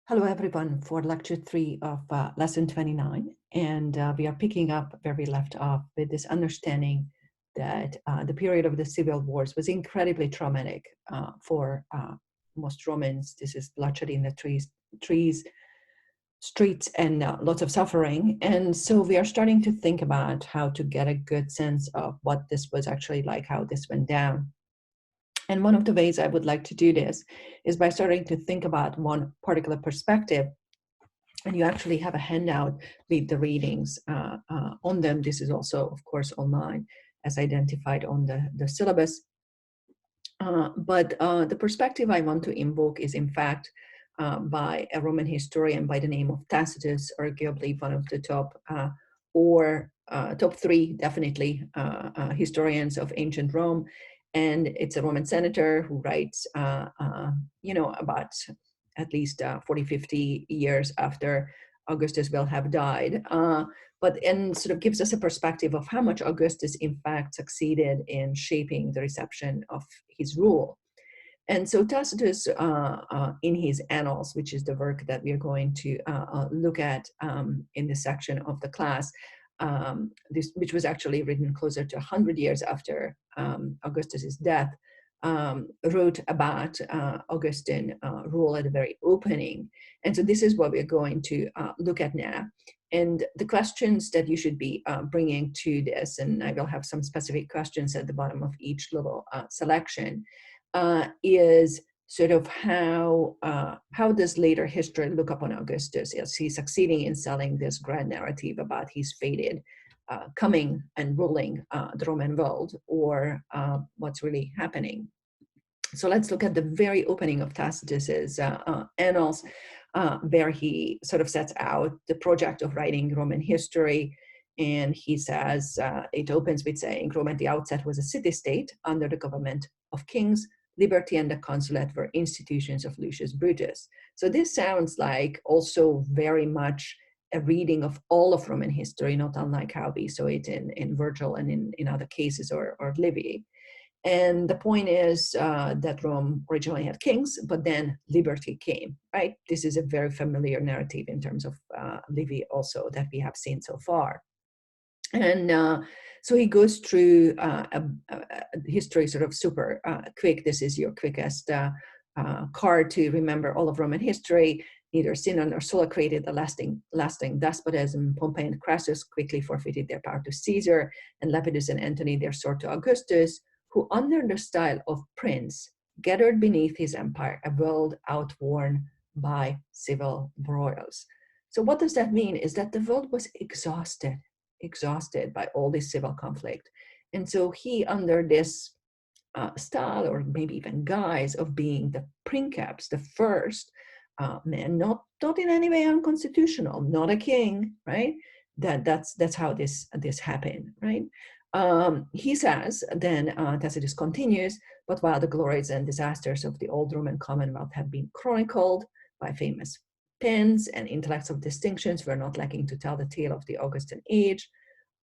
Hello, everyone, for lecture 3 of lesson 29. And we are picking up where we left off with this understanding that the period of the civil wars was incredibly traumatic for most Romans. This is bloodshed in the streets, and lots of suffering. And so we are starting to think about how to get a good sense of what this was actually like, how this went down. And one of the ways I would like to do this is by starting to think about one particular perspective. And you actually have a handout with the readings on them. This is also, of course, online as identified on the syllabus. But the perspective I want to invoke is, in fact, by a Roman historian by the name of Tacitus, arguably one of the top top three, definitely, historians of ancient Rome. And it's a Roman senator who writes, about at least 40, 50 years after Augustus will have died. And sort of gives us a perspective of how much Augustus, in fact, succeeded in shaping the reception of his rule. And so Tacitus, in his Annals, which is the work that we are going to look at in this section of the class, which was actually written closer to 100 years after Augustus's death, wrote about Augustan rule at the very opening. And so this is what we're going to look at now. And the questions that you should be bringing to this, and I will have some specific questions at the bottom of each little selection, is sort of how does later history look upon Augustus? Is he succeeding in selling this grand narrative about his fated coming and ruling the Roman world, or what's really happening? So let's look at the very opening of Tacitus's Annals, where he sort of sets out the project of writing Roman history. And he says, it opens with saying, Rome at the outset was a city-state under the government of kings. Liberty and the consulate were institutions of Lucius Brutus. So this sounds like also very much a reading of all of Roman history, not unlike how we saw it in Virgil and in other cases, or Livy. And the point is that Rome originally had kings, but then liberty came, right? This is a very familiar narrative in terms of Livy also that we have seen so far. And so he goes through a history sort of super quick. This is your quickest card to remember all of Roman history. Neither Cinna nor Sulla created a lasting despotism. Pompey and Crassus quickly forfeited their power to Caesar, and Lepidus and Antony their sword to Augustus, who under the style of prince gathered beneath his empire a world outworn by civil broils. So what does that mean? Is that the world was exhausted by all this civil conflict. And so he, under this style, or maybe even guise of being the princeps, the first man, not in any way unconstitutional, not a king, right? That's how this happened, right? He says, then Tacitus continues, but while the glories and disasters of the old Roman Commonwealth have been chronicled by famous pens, and intellects of distinctions were not lacking to tell the tale of the Augustan age,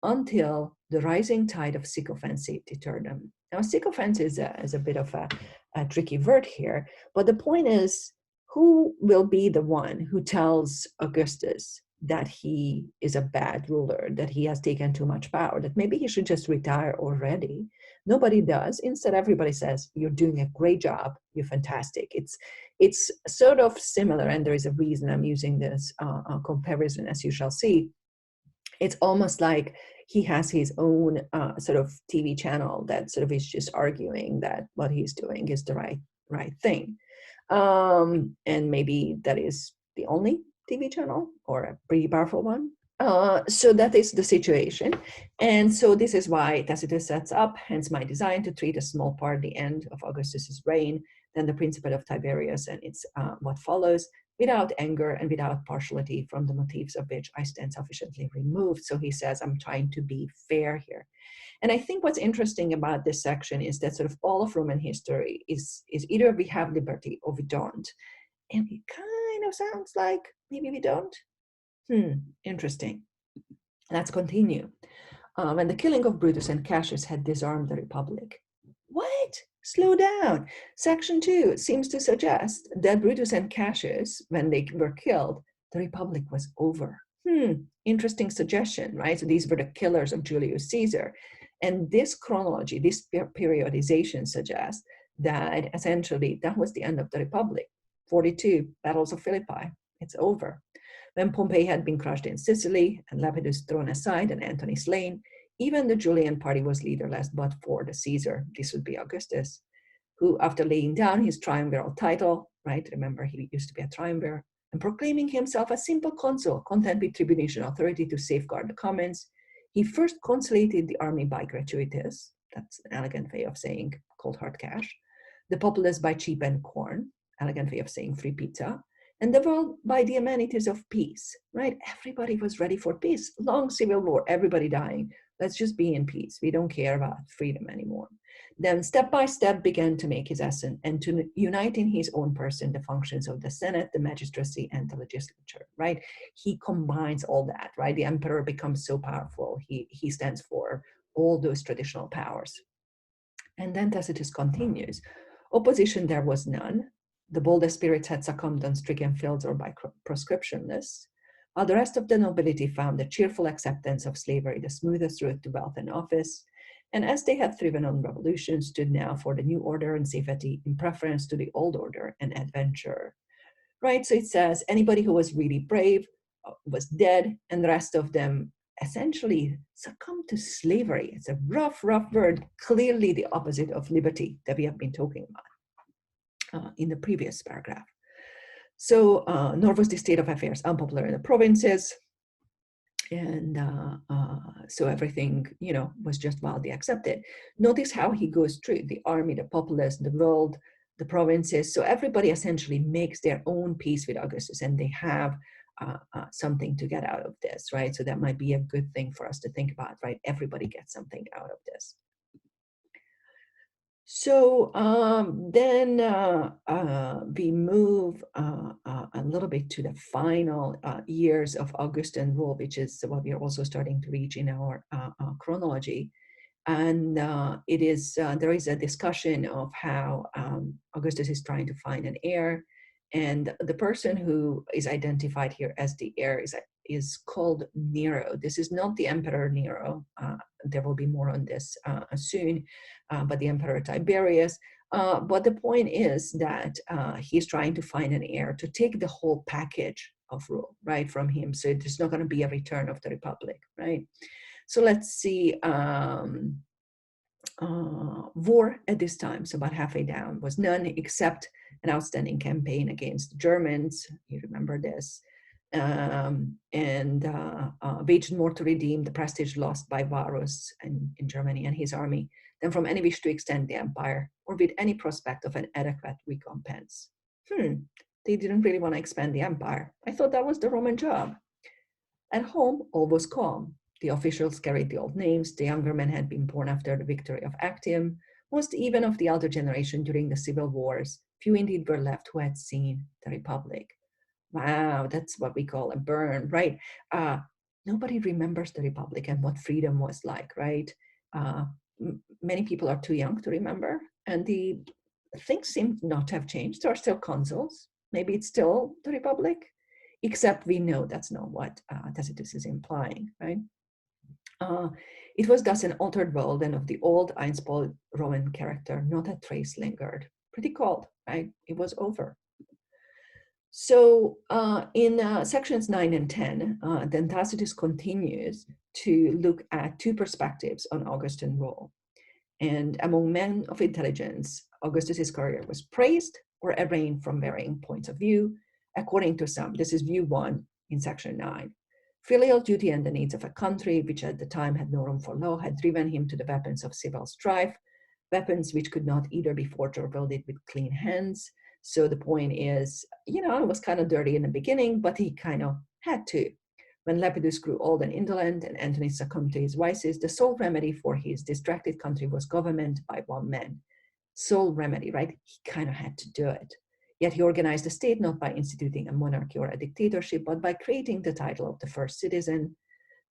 until the rising tide of sycophancy deterred them. Now, sycophancy is a bit of a tricky word here, but the point is, who will be the one who tells Augustus that he is a bad ruler, that he has taken too much power, that maybe he should just retire already? Nobody does. Instead, everybody says, you're doing a great job, you're fantastic. It's sort of similar, and there is a reason I'm using this comparison, as you shall see. It's almost like he has his own sort of TV channel that sort of is just arguing that what he's doing is the right thing. And maybe that is the only TV channel, or a pretty powerful one. So that is the situation. And so this is why Tacitus sets up, hence my design, to treat a small part, the end of Augustus's reign, then the principate of Tiberius and its what follows, without anger and without partiality from the motives of which I stand sufficiently removed. So he says, I'm trying to be fair here. And I think what's interesting about this section is that sort of all of Roman history is either we have liberty or we don't. And it kind of sounds like maybe we don't. Interesting. Let's continue. When the killing of Brutus and Cassius had disarmed the Republic. What? Slow down. Section 2 seems to suggest that Brutus and Cassius, when they were killed, the Republic was over. Interesting suggestion, right? So these were the killers of Julius Caesar. And this chronology, this periodization suggests that essentially that was the end of the Republic. 42, battles of Philippi, it's over. When Pompey had been crushed in Sicily and Lepidus thrown aside and Antony slain, even the Julian party was leaderless but for the Caesar. This would be Augustus, who, after laying down his triumviral title, right, remember he used to be a triumvir, and proclaiming himself a simple consul, content with tribunician authority to safeguard the commons, he first consulated the army by gratuities, that's an elegant way of saying cold hard cash, the populace by cheapened corn, elegant way of saying free pizza, and the world by the amenities of peace, right? Everybody was ready for peace. Long civil war, everybody dying. Let's just be in peace. We don't care about freedom anymore. Then step by step began to make his essence and to unite in his own person the functions of the Senate, the magistracy, and the legislature, right? He combines all that, right? The emperor becomes so powerful. He stands for all those traditional powers. And then Tacitus continues. Opposition there was none. The boldest spirits had succumbed on stricken fields or by proscription lists, while the rest of the nobility found a cheerful acceptance of slavery the smoothest route to wealth and office, and as they had thriven on revolution, stood now for the new order and safety in preference to the old order and adventure. Right, so it says anybody who was really brave was dead, and the rest of them essentially succumbed to slavery. It's a rough word, clearly the opposite of liberty that we have been talking about in the previous paragraph. So nor was the state of affairs unpopular in the provinces, and so everything, was just wildly accepted. Notice how he goes through the army, the populace, the world, the provinces. So everybody essentially makes their own peace with Augustus, and they have something to get out of this, right? So that might be a good thing for us to think about, right? Everybody gets something out of this. So then we move a little bit to the final years of Augustan rule, which is what we are also starting to reach in our chronology. And it is there is a discussion of how Augustus is trying to find an heir, and the person who is identified here as the heir is called Nero. This is not the Emperor Nero. There will be more on this soon, but the Emperor Tiberius. But the point is that he's trying to find an heir to take the whole package of rule, right, from him. So there's not going to be a return of the Republic, right? So let's see. War at this time, so about halfway down, was none except an outstanding campaign against the Germans. You remember this. And waged more to redeem the prestige lost by Varus in Germany and his army than from any wish to extend the empire or with any prospect of an adequate recompense. They didn't really want to expand the empire. I thought that was the Roman job. At home, all was calm. The officials carried the old names. The younger men had been born after the victory of Actium. Most even of the elder generation during the civil wars. Few indeed were left who had seen the Republic. Wow, that's what we call a burn, right? Nobody remembers the Republic and what freedom was like, right? Many people are too young to remember, and the things seem not to have changed. There are still consuls. Maybe it's still the Republic, except we know that's not what Tacitus is implying, right? It was thus an altered world, and of the old unspoiled Roman character, not a trace lingered. Pretty cold, right? It was over. So in sections 9 and 10, then Tacitus continues to look at two perspectives on Augustan rule. And among men of intelligence, Augustus's career was praised or arraigned from varying points of view, according to some. This is view 1 in section 9. Filial duty and the needs of a country, which at the time had no room for law, had driven him to the weapons of civil strife, weapons which could not either be forged or wielded with clean hands. So the point is, it was kind of dirty in the beginning, but he kind of had to. When Lepidus grew old and indolent and Antony succumbed to his vices, the sole remedy for his distracted country was government by one man. Sole remedy, right? He kind of had to do it. Yet he organized the state not by instituting a monarchy or a dictatorship, but by creating the title of the first citizen.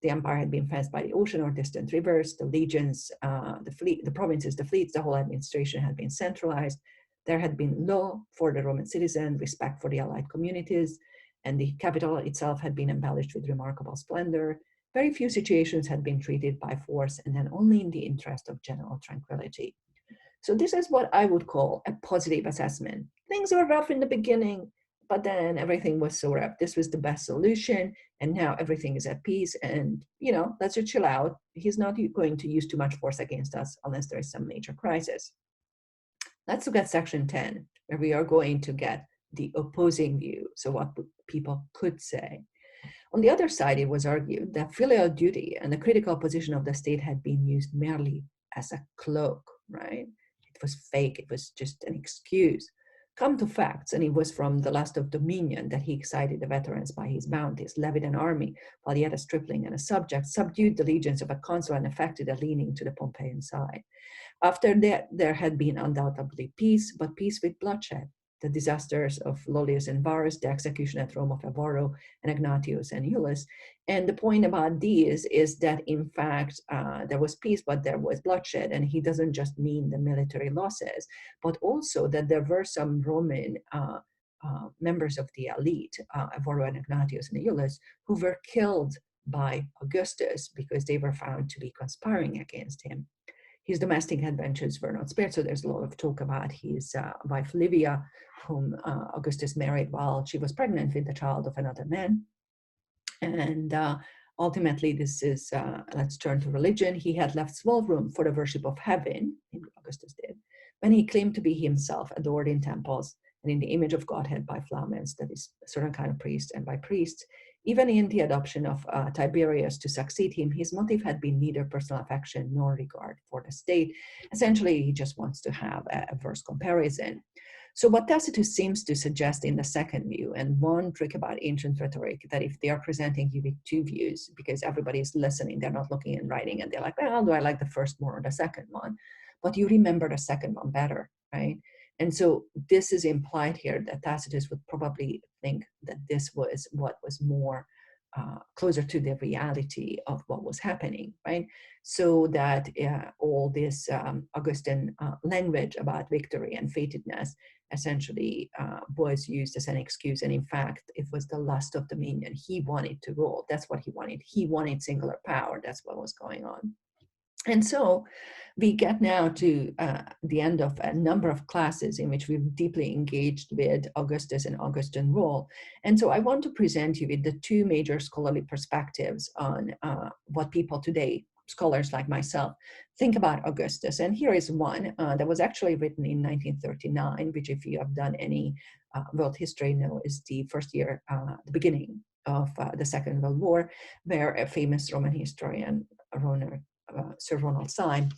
The empire had been fenced by the ocean or distant rivers, the legions, the provinces, the fleets, the whole administration had been centralized. There had been law for the Roman citizen, respect for the allied communities, and the capital itself had been embellished with remarkable splendor. Very few situations had been treated by force, and then only in the interest of general tranquility. So this is what I would call a positive assessment. Things were rough in the beginning, but then everything was so rough. This was the best solution, and now everything is at peace. And let's just chill out. He's not going to use too much force against us unless there is some major crisis. Let's look at section 10, where we are going to get the opposing view. So what people could say. On the other side, it was argued that filial duty and the critical position of the state had been used merely as a cloak, right? It was fake, it was just an excuse. Come to facts, and it was from the lust of dominion that he excited the veterans by his bounties, levied an army, while yet a stripling and a subject, subdued the legions of a consul, and effected a leaning to the Pompeian side. After that, there had been undoubtedly peace, but peace with bloodshed. The disasters of Lollius and Varus, the execution at Rome of Avaro and Egnatius and Iulus. And the point about these is that, in fact, there was peace, but there was bloodshed. And he doesn't just mean the military losses, but also that there were some Roman members of the elite, Avaro and Egnatius and Iulus, who were killed by Augustus because they were found to be conspiring against him. His domestic adventures were not spared, so there's a lot of talk about his wife Livia, whom Augustus married while she was pregnant with the child of another man. And ultimately, this is, let's turn to religion. He had left small room for the worship of heaven, Augustus did, when he claimed to be himself adored in temples and in the image of Godhead by flamens, that is a certain kind of priest, and by priests. Even in the adoption of Tiberius to succeed him, his motive had been neither personal affection nor regard for the state. Essentially, he just wants to have a verse comparison. So what Tacitus seems to suggest in the second view, and one trick about ancient rhetoric, that if they are presenting you with two views, because everybody is listening, they're not looking and writing, and they're like, well, do I like the first more or the second one? But you remember the second one better, right? And so this is implied here that Tacitus would probably think that this was what was more closer to the reality of what was happening, right? So that all this Augustan language about victory and fatedness essentially was used as an excuse. And in fact, it was the lust of dominion. He wanted to rule. That's what he wanted. He wanted singular power. That's what was going on. And so we get now to the end of a number of classes in which we've deeply engaged with Augustus and Augustan role. And so I want to present you with the two major scholarly perspectives on what people today, scholars like myself, think about Augustus. And here is one that was actually written in 1939, which, if you have done any world history, know is the first year, the beginning of the Second World War, where a famous Roman historian, Sir Ronald Syme,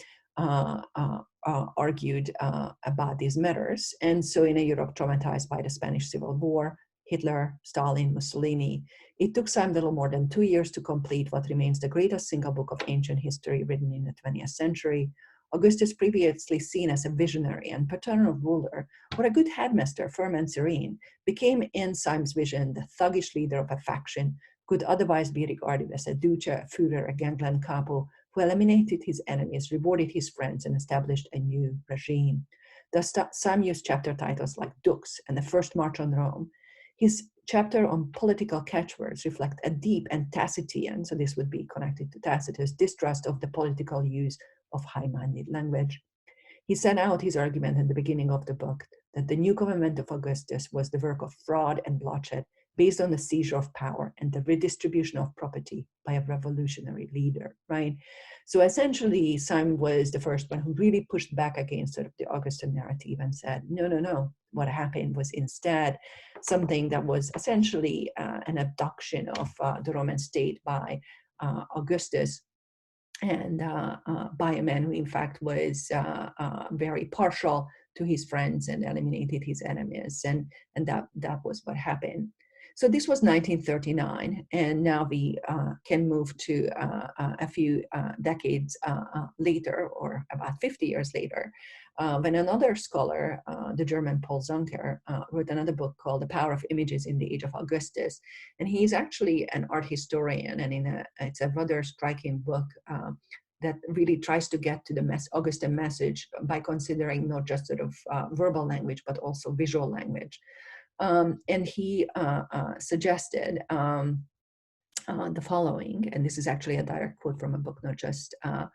argued about these matters. And so in a Europe traumatized by the Spanish Civil War, Hitler, Stalin, Mussolini, it took Syme little more than 2 years to complete what remains the greatest single book of ancient history written in the 20th century. Augustus, previously seen as a visionary and paternal ruler, or a good headmaster, firm and serene, became in Syme's vision the thuggish leader of a faction, could otherwise be regarded as a Duce, a Führer, a gangland capo, who eliminated his enemies, rewarded his friends, and established a new regime. Thus, Syme used chapter titles like Dux and the First March on Rome. His chapter on political catchwords reflect a deep and Tacitian, so this would be connected to Tacitus, distrust of the political use of high-minded language. He set out his argument in the beginning of the book that the new government of Augustus was the work of fraud and bloodshed, based on the seizure of power and the redistribution of property by a revolutionary leader, right? So essentially, Syme was the first one who really pushed back against sort of the Augustan narrative and said, no, no, no. What happened was instead something that was essentially an abduction of the Roman state by Augustus, and by a man who in fact was very partial to his friends and eliminated his enemies. And that was what happened. So this was 1939, and now we can move to a few decades later, or about 50 years later, when another scholar, the German Paul Zanker, wrote another book called The Power of Images in the Age of Augustus. And he's actually an art historian, and it's a rather striking book that really tries to get to the Augustan message by considering not just sort of verbal language, but also visual language. And he suggested the following, and this is actually a direct quote from a book, not just a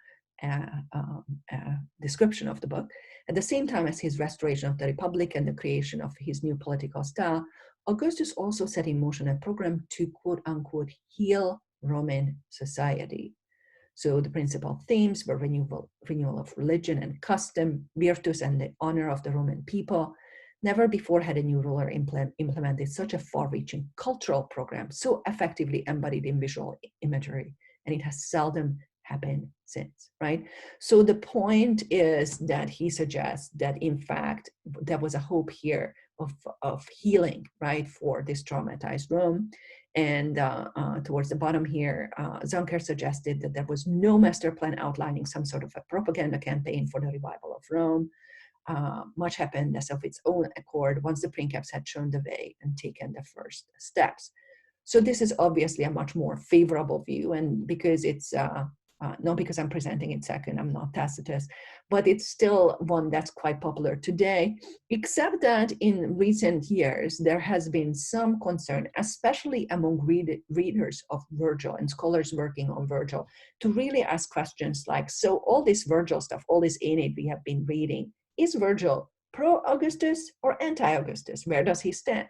description of the book. At the same time as his restoration of the Republic and the creation of his new political style, Augustus also set in motion a program to quote unquote heal Roman society. So the principal themes were renewal of religion and custom, virtus and the honor of the Roman people. Never before had a new ruler implemented such a far-reaching cultural program, so effectively embodied in visual imagery, and it has seldom happened since, right? So the point is that he suggests that, in fact, there was a hope here of healing, right, for this traumatized Rome. And towards the bottom here, Zanker suggested that there was no master plan outlining some sort of a propaganda campaign for the revival of Rome. Much happened as of its own accord once the princeps had shown the way and taken the first steps. So this is obviously a much more favorable view, and because it's not because I'm presenting it second, I'm not Tacitus, but it's still one that's quite popular today, except that in recent years, there has been some concern, especially among readers of Virgil and scholars working on Virgil, to really ask questions like, so all this Virgil stuff, all this Aeneid we have been reading, is Virgil pro-Augustus or anti-Augustus? Where does he stand?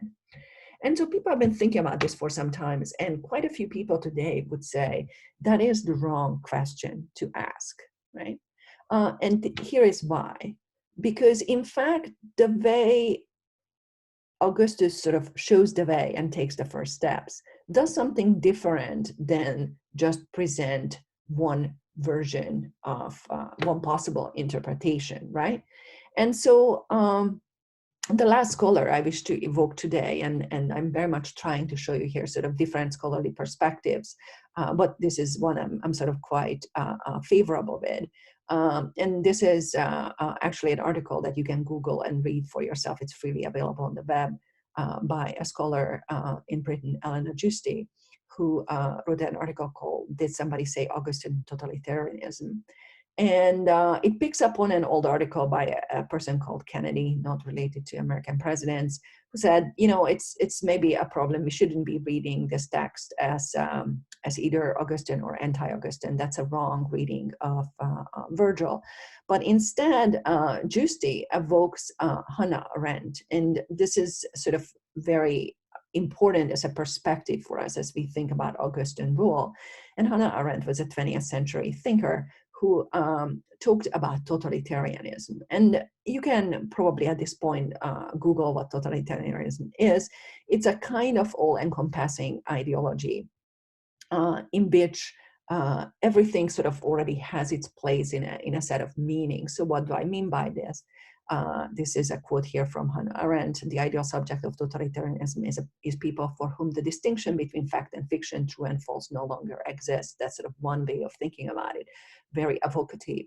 And so people have been thinking about this for some time, and quite a few people today would say that is the wrong question to ask, right? And here is why. Because in fact, the way Augustus sort of shows the way and takes the first steps does something different than just present one version of one possible interpretation, right? And so the last scholar I wish to evoke today, and I'm very much trying to show you here sort of different scholarly perspectives, but this is one I'm sort of quite favorable with. And this is actually an article that you can Google and read for yourself. It's freely available on the web by a scholar in Britain, Elena Giusti, who wrote an article called "Did Somebody Say Augustan Totalitarianism?" And it picks up on an old article by a person called Kennedy, not related to American presidents, who said, you know, it's maybe a problem. We shouldn't be reading this text as either Augustan or anti-Augustan. That's a wrong reading of Virgil. But instead, Giusti evokes Hannah Arendt. And this is sort of very important as a perspective for us as we think about Augustan rule. And Hannah Arendt was a 20th century thinker who talked about totalitarianism. And you can probably at this point Google what totalitarianism is. It's a kind of all-encompassing ideology in which everything sort of already has its place in a set of meanings. So what do I mean by this? This is a quote here from Hannah Arendt. The ideal subject of totalitarianism is people for whom the distinction between fact and fiction, true and false, no longer exists. That's sort of one way of thinking about it. Very evocative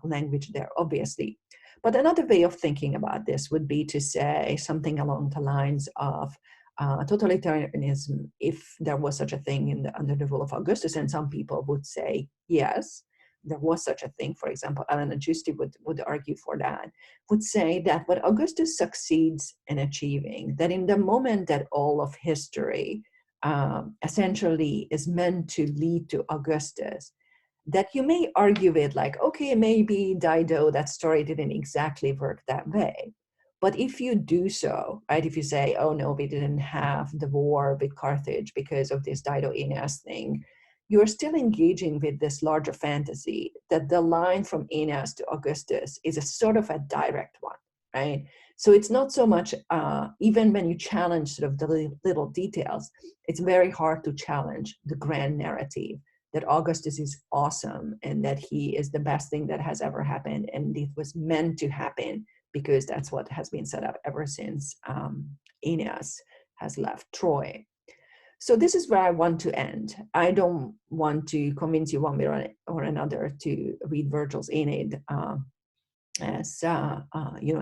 language there, obviously. But another way of thinking about this would be to say something along the lines of totalitarianism, if there was such a thing under the rule of Augustus, and some people would say yes, there was such a thing. For example, Elena Giusti would argue for that, would say that what Augustus succeeds in achieving, that in the moment that all of history essentially is meant to lead to Augustus, that you may argue with like, okay, maybe Dido, that story didn't exactly work that way. But if you do so, right, if you say, oh no, we didn't have the war with Carthage because of this Dido-Aeneas thing, you're still engaging with this larger fantasy that the line from Aeneas to Augustus is a sort of a direct one, right? So it's not so much, even when you challenge sort of the little details, it's very hard to challenge the grand narrative that Augustus is awesome and that he is the best thing that has ever happened and it was meant to happen because that's what has been set up ever since Aeneas has left Troy. So this is where I want to end. I don't want to convince you one way or another to read Virgil's Aeneid as a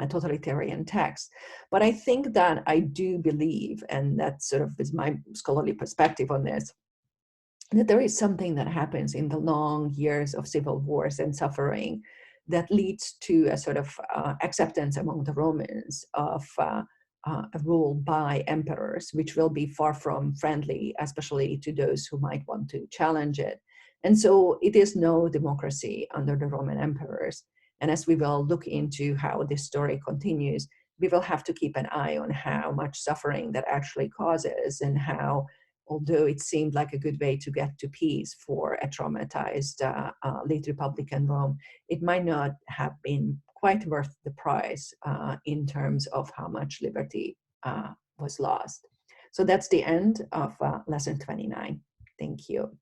totalitarian text. But I think that I do believe, and that sort of is my scholarly perspective on this, that there is something that happens in the long years of civil wars and suffering that leads to a sort of acceptance among the Romans of a rule by emperors, which will be far from friendly, especially to those who might want to challenge it. And so it is no democracy under the Roman emperors. And as we will look into how this story continues, we will have to keep an eye on how much suffering that actually causes, and how, although it seemed like a good way to get to peace for a traumatized late Republican Rome, it might not have been quite worth the price in terms of how much liberty was lost. So that's the end of lesson 29. Thank you.